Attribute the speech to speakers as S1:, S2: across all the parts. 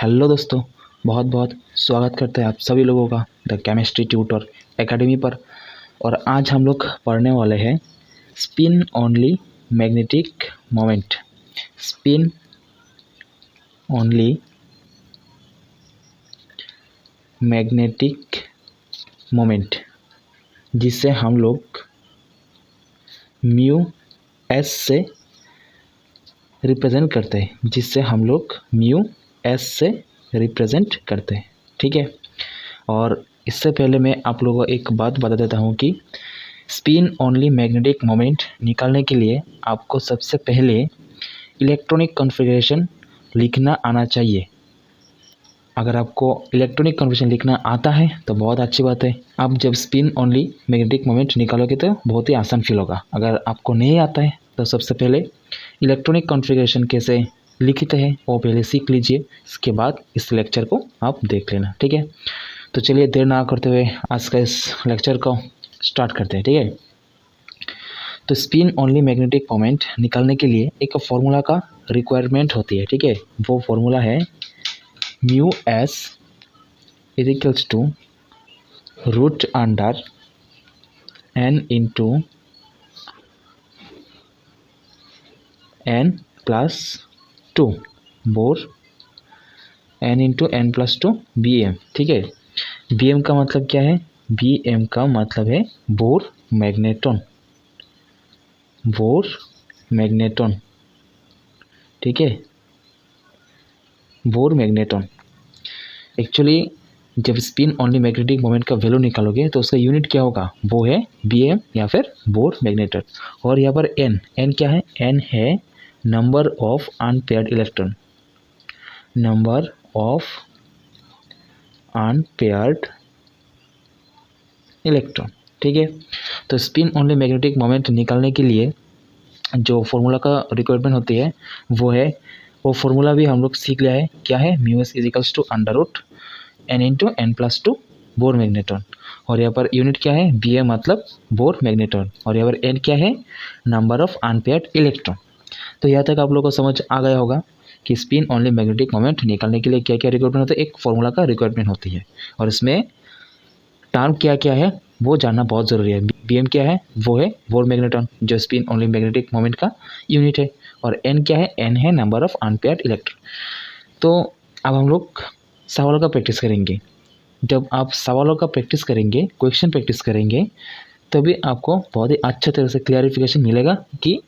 S1: Hello दोस्तों, बहुत बहुत स्वागत करते हैं आप सभी लोगों का द केमिस्ट्री ट्यूटर एकेडमी पर। और आज हम लोग पढ़ने वाले हैं spin only magnetic moment. Spin only magnetic moment, जिसे हम लोग म्यू एस से रिप्रेजेंट करते हैं, ठीक है। और इससे पहले मैं आप लोगों को एक बात बता देता हूँ कि स्पिन ओनली मैग्नेटिक मोमेंट निकालने के लिए आपको सबसे पहले इलेक्ट्रॉनिक कॉन्फ़िगरेशन लिखना आना चाहिए। अगर आपको इलेक्ट्रॉनिक कॉन्फ़िगरेशन लिखना आता है तो बहुत अच्छी बात है। आप जब स्पिन ओनली मैग्नेटिक मोमेंट निकालोगे तो बहुत ही आसान फील होगा। अगर आपको नहीं आता है तो सबसे पहले इलेक्ट्रॉनिक कॉन्फ़िगरेशन कैसे लिखते हैं वो पहले सीख लीजिए, इसके बाद इस लेक्चर को आप देख लेना, ठीक है। तो चलिए देर ना करते हुए आज का इस लेक्चर को स्टार्ट करते हैं, ठीक है। तो स्पिन ओनली मैग्नेटिक मोमेंट निकालने के लिए एक फॉर्मूला का रिक्वायरमेंट होती है, ठीक है। वो फॉर्मूला है mu S is equals to root under N into N plus two Bohr N into N plus two B M, ठीक है। बी एम का मतलब क्या है? बी एम का मतलब है बोर मैग्नेटॉन, ठीक है। बोर मैग्नेटॉन एक्चुअली जब स्पिन ओनली मैग्नेटिक मोमेंट का वैल्यू निकालोगे तो उसका यूनिट क्या होगा? वो है बी एम या फिर बोर मैग्नेटॉन। और यहाँ पर एन क्या है? एन है नंबर ऑफ अनपेयर्ड इलेक्ट्रॉन, ठीक है। तो स्पिन ओनली मैग्नेटिक मोमेंट निकालने के लिए जो फॉर्मूला का रिक्वायरमेंट होती है वो फॉर्मूला भी हम लोग सीख लिया है। क्या है? Mu S is equals to under root N into N plus two Bohr magneton. और यहाँ पर यूनिट क्या है? बी ए मतलब बोर मैग्नेटॉन। और यहाँ पर एन क्या है? Number of unpaired electron. तो यहाँ तक आप लोगों को समझ आ गया होगा कि स्पिन ओनली मैग्नेटिक मोमेंट निकालने के लिए क्या क्या रिक्वायरमेंट होता है। एक फॉर्मूला का रिक्वायरमेंट होती है और इसमें टर्म क्या क्या है वो जानना बहुत ज़रूरी है। बी एम क्या है? वो है बोर मैग्नेटॉन जो स्पिन ओनली मैग्नेटिक मोमेंट का यूनिट है। और एन क्या है? एन है नंबर ऑफ अनपेयर्ड इलेक्ट्रॉन। तो अब हम लोग सवालों का प्रैक्टिस करेंगे। जब आप सवालों का प्रैक्टिस करेंगे, क्वेश्चन प्रैक्टिस करेंगे, तभी आपको बहुत ही अच्छे तरह से क्लैरिफिकेशन मिलेगा कि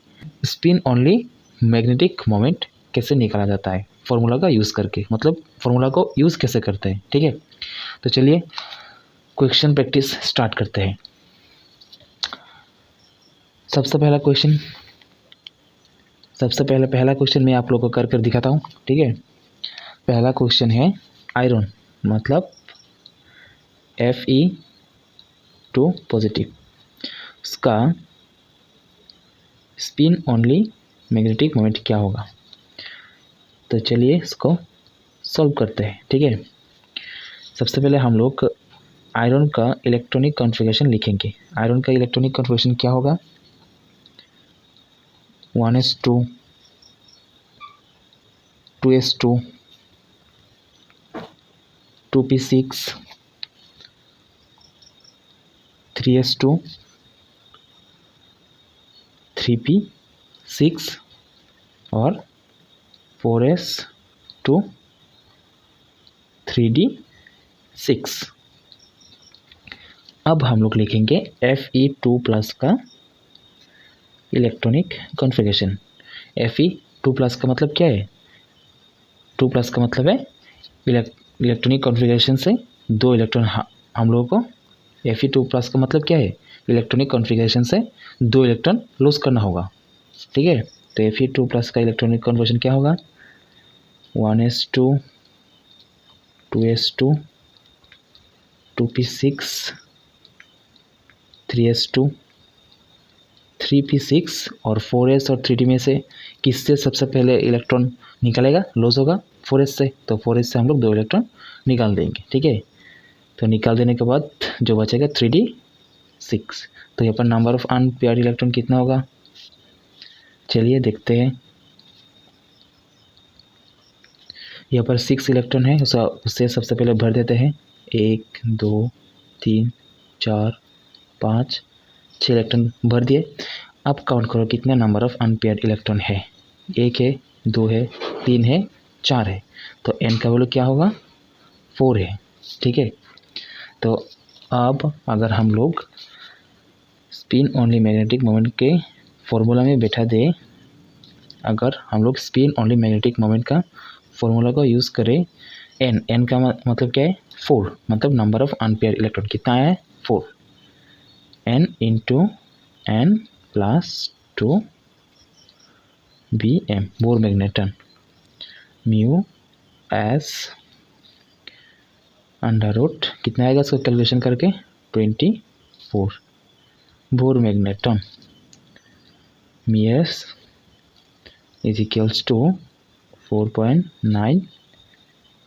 S1: स्पिन ओनली मैग्नेटिक मोमेंट कैसे निकाला जाता है फॉर्मूला का यूज़ करके, मतलब फॉर्मूला को यूज़ कैसे करते हैं, ठीक है। तो चलिए क्वेश्चन प्रैक्टिस स्टार्ट करते हैं। सबसे पहला क्वेश्चन मैं आप लोगों को कर दिखाता हूँ, ठीक है। पहला क्वेश्चन है आयरन मतलब Fe2 पॉजिटिव, उसका स्पिन ओनली मैग्नेटिक मोमेंट क्या होगा। तो चलिए इसको सॉल्व करते हैं, ठीक है। सबसे पहले हम लोग आयरन का इलेक्ट्रॉनिक कॉन्फ़िगरेशन लिखेंगे। आयरन का इलेक्ट्रॉनिक कॉन्फ़िगरेशन क्या होगा? 1s2 2s2 2p6 3s2 3p6 और 4s2 3d6। अब हम लोग लिखेंगे Fe2 प्लस का इलेक्ट्रॉनिक कॉन्फ़िगरेशन। Fe2 प्लस का मतलब क्या है? 2 प्लस का मतलब है इलेक्ट्रॉनिक कॉन्फ़िगरेशन से दो इलेक्ट्रॉन हम लोगों को Fe2 प्लस का मतलब क्या है? इलेक्ट्रॉनिक कॉन्फ़िगरेशन से दो इलेक्ट्रॉन लूज करना होगा, ठीक है। तो Fe2 प्लस का इलेक्ट्रॉनिक कॉन्फ़िगरेशन क्या होगा? 1s2 2s2 2p6 3s2 3p6 और 4s और 3d में से किससे सबसे पहले इलेक्ट्रॉन निकलेगा, लॉस होगा? 4s से। तो 4s से हम लोग दो इलेक्ट्रॉन निकाल देंगे, ठीक है। तो निकाल देने के बाद जो बचेगा 3d6। तो यहाँ पर नंबर ऑफ अनपेयर्ड इलेक्ट्रॉन कितना होगा? चलिए देखते हैं। यहाँ पर 6 इलेक्ट्रॉन है, उससे सबसे पहले भर देते हैं। 1 2 3 4 5 6 इलेक्ट्रॉन भर दिए। अब काउंट करो कितने नंबर ऑफ अनपेयर्ड इलेक्ट्रॉन है। 1 है, 2 है, 3 है, 4 है। तो n का वैल्यू क्या होगा, 4 है। ठीक है, तो अब अगर हम लोग स्पिन ओनली मैग्नेटिक मोमेंट के फॉर्मूला में बैठा दे, अगर हम लोग स्पिन ओनली मैग्नेटिक मोमेंट का फॉर्मूला को यूज़ करें, n का मतलब क्या है, 4, मतलब नंबर ऑफ अनपेयर्ड इलेक्ट्रॉन कितना है, 4, n into n plus 2 bm Bohr magneton mu S under root कितना आएगा, इसको कैलकुलेशन करके 24 Bohr magneton mu S is equals to 4.9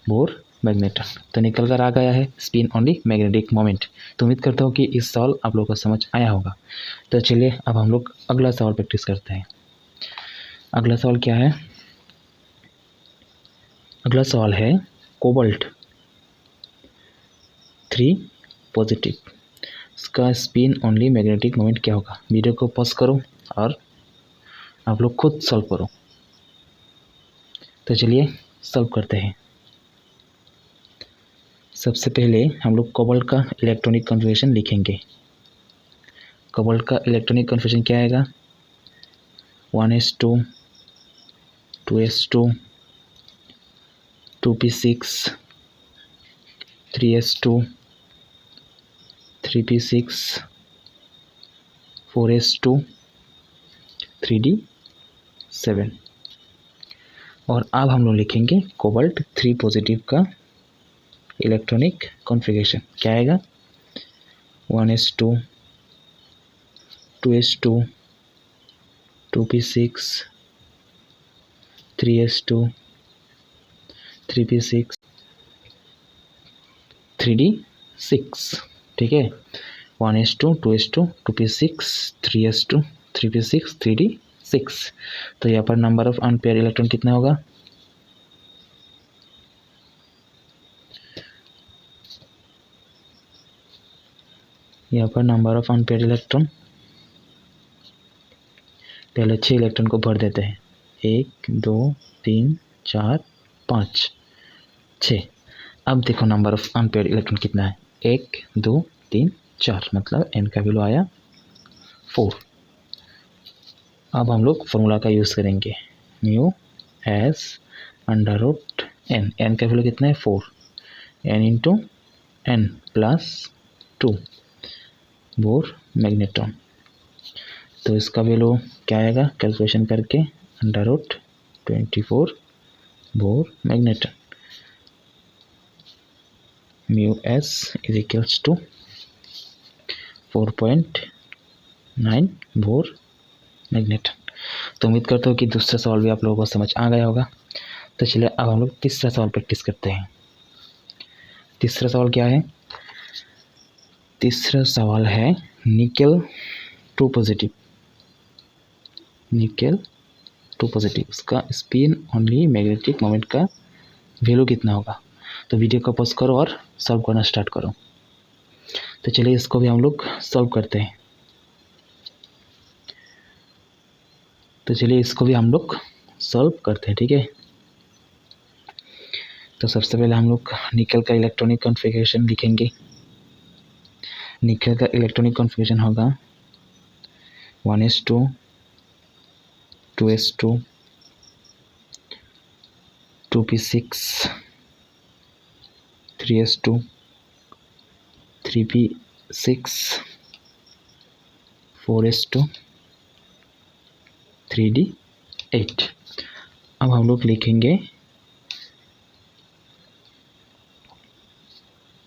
S1: Bohr magneton. तो निकल कर आ गया है स्पिन ओनली मैग्नेटिक मोमेंट। तो उम्मीद करता हूँ कि इस सवाल आप लोगों को समझ आया होगा। तो चलिए अब हम लोग अगला सवाल प्रैक्टिस करते हैं। अगला सवाल क्या है, अगला सवाल है कोबाल्ट 3 पॉजिटिव, इसका स्पिन ओनली मैग्नेटिक मोमेंट क्या होगा। वीडियो को पॉज करो और आप लोग खुद सॉल्व करो। तो चलिए सॉल्व करते हैं। सबसे पहले हम लोग कोबाल्ट का इलेक्ट्रॉनिक कॉन्फ़िगरेशन लिखेंगे। कोबाल्ट का इलेक्ट्रॉनिक कॉन्फ़िगरेशन क्या आएगा, 1s2 2s2 2p6 3s2 3p6 4s2 3d7। और अब हम लोग लिखेंगे कोबाल्ट 3 पॉजिटिव का इलेक्ट्रॉनिक कॉन्फ़िगरेशन क्या आएगा, 1s2 2s2 2p6 3s2 3p6 3d6। ठीक है, 1s2 2s2 2p6 3s2 3p6 3d6। तो यहाँ पर नंबर ऑफ अनपेयर इलेक्ट्रॉन कितना होगा, यहाँ पर नंबर ऑफ अनपेयर इलेक्ट्रॉन, पहले 6 इलेक्ट्रॉन को भर देते हैं। 1 2 3 4 5 6। अब देखो नंबर ऑफ अनपेयर इलेक्ट्रॉन कितना है, 1 2 3 4, मतलब n का वैल्यू आया 4। अब हम लोग फॉर्मूला का यूज़ करेंगे, mu S under root n का वैल्यू कितना है, 4, n into n plus 2 Bohr magneton. तो इसका वैल्यू क्या आएगा, कैलकुलेशन करके under root 24 Bohr magneton mu S is equals to 4.9 Bohr magneton. तो उम्मीद करता हूँ कि दूसरा सवाल भी आप लोगों को समझ आ गया होगा। तो चलिए अब हम लोग तीसरा सवाल प्रैक्टिस करते हैं। तीसरा सवाल क्या है, तीसरा सवाल है निकेल 2 पॉजिटिव, निकेल 2 पॉजिटिव, उसका स्पिन ओनली मैग्नेटिक मोमेंट का वैल्यू कितना होगा। तो वीडियो को पॉज करो और सॉल्व करना स्टार्ट करो। तो चलिए इसको भी हम लोग सॉल्व करते हैं। तो चलिए इसको भी हम लोग सॉल्व करते हैं। ठीक है, तो सबसे पहले हम लोग निकेल का इलेक्ट्रॉनिक कॉन्फ़िगरेशन लिखेंगे। निकेल का इलेक्ट्रॉनिक कॉन्फ़िगरेशन होगा 1s2 2s2 2p6 3s2 3p6 4s2 3d8। अब हम लोग लिखेंगे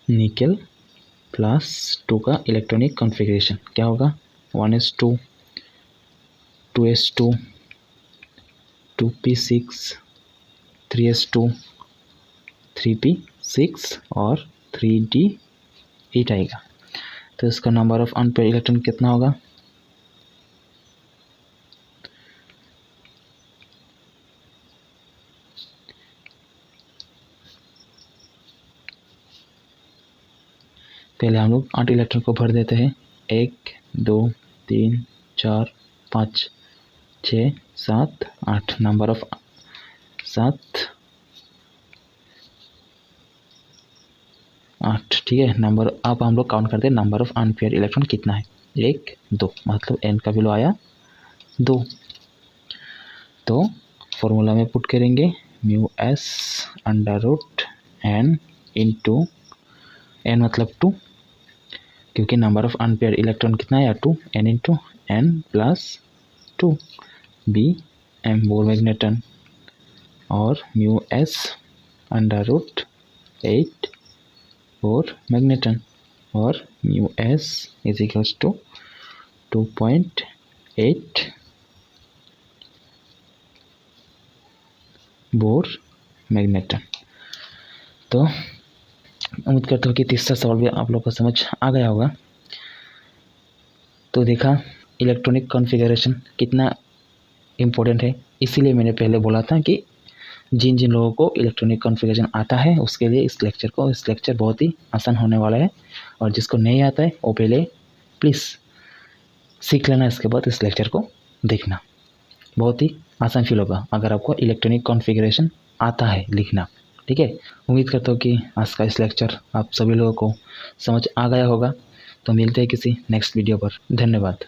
S1: निकेल प्लस 2 का इलेक्ट्रॉनिक कॉन्फ़िगरेशन क्या होगा, 1s2 2s2 2p6 3s2 3p6 और 3d8 आएगा। तो इसका नंबर ऑफ अनपेयर इलेक्ट्रॉन कितना होगा, पहले हम लोग 8 इलेक्ट्रॉन को भर देते हैं। 1 2 3 4 5 6 7 8 नंबर ऑफ 7 8, ठीक है। नंबर अब हम लोग काउंट करते हैं नंबर ऑफ अनपेयर्ड इलेक्ट्रॉन कितना है। 1 2, मतलब n का वैल्यू आया 2। तो फॉर्मूला में पुट करेंगे mu S under root n into n मतलब 2, क्योंकि नंबर ऑफ अनपेयर्ड इलेक्ट्रॉन कितना है 2, n into n plus 2 B M Bohr magneton, और mu S under root 8 Bohr magneton, और mu S is equals to 2.8 Bohr magneton. तो उम्मीद करता हूँ कि तीसरा सवाल भी आप लोग को समझ आ गया होगा। तो देखा इलेक्ट्रॉनिक कॉन्फ़िगरेशन कितना इम्पोर्टेंट है, इसीलिए मैंने पहले बोला था कि जिन जिन लोगों को इलेक्ट्रॉनिक कॉन्फ़िगरेशन आता है उसके लिए इस लेक्चर बहुत ही आसान होने वाला है, और जिसको नहीं आता है वो पहले प्लीज़ सीख लेना, इसके बाद इस लेक्चर को देखना। बहुत ही आसान फील होगा अगर आपको इलेक्ट्रॉनिक कॉन्फ़िगरेशन आता है लिखना, ठीक है। उम्मीद करता हूँ कि आज का इस लेक्चर आप सभी लोगों को समझ आ गया होगा। तो मिलते हैं किसी नेक्स्ट वीडियो पर। धन्यवाद।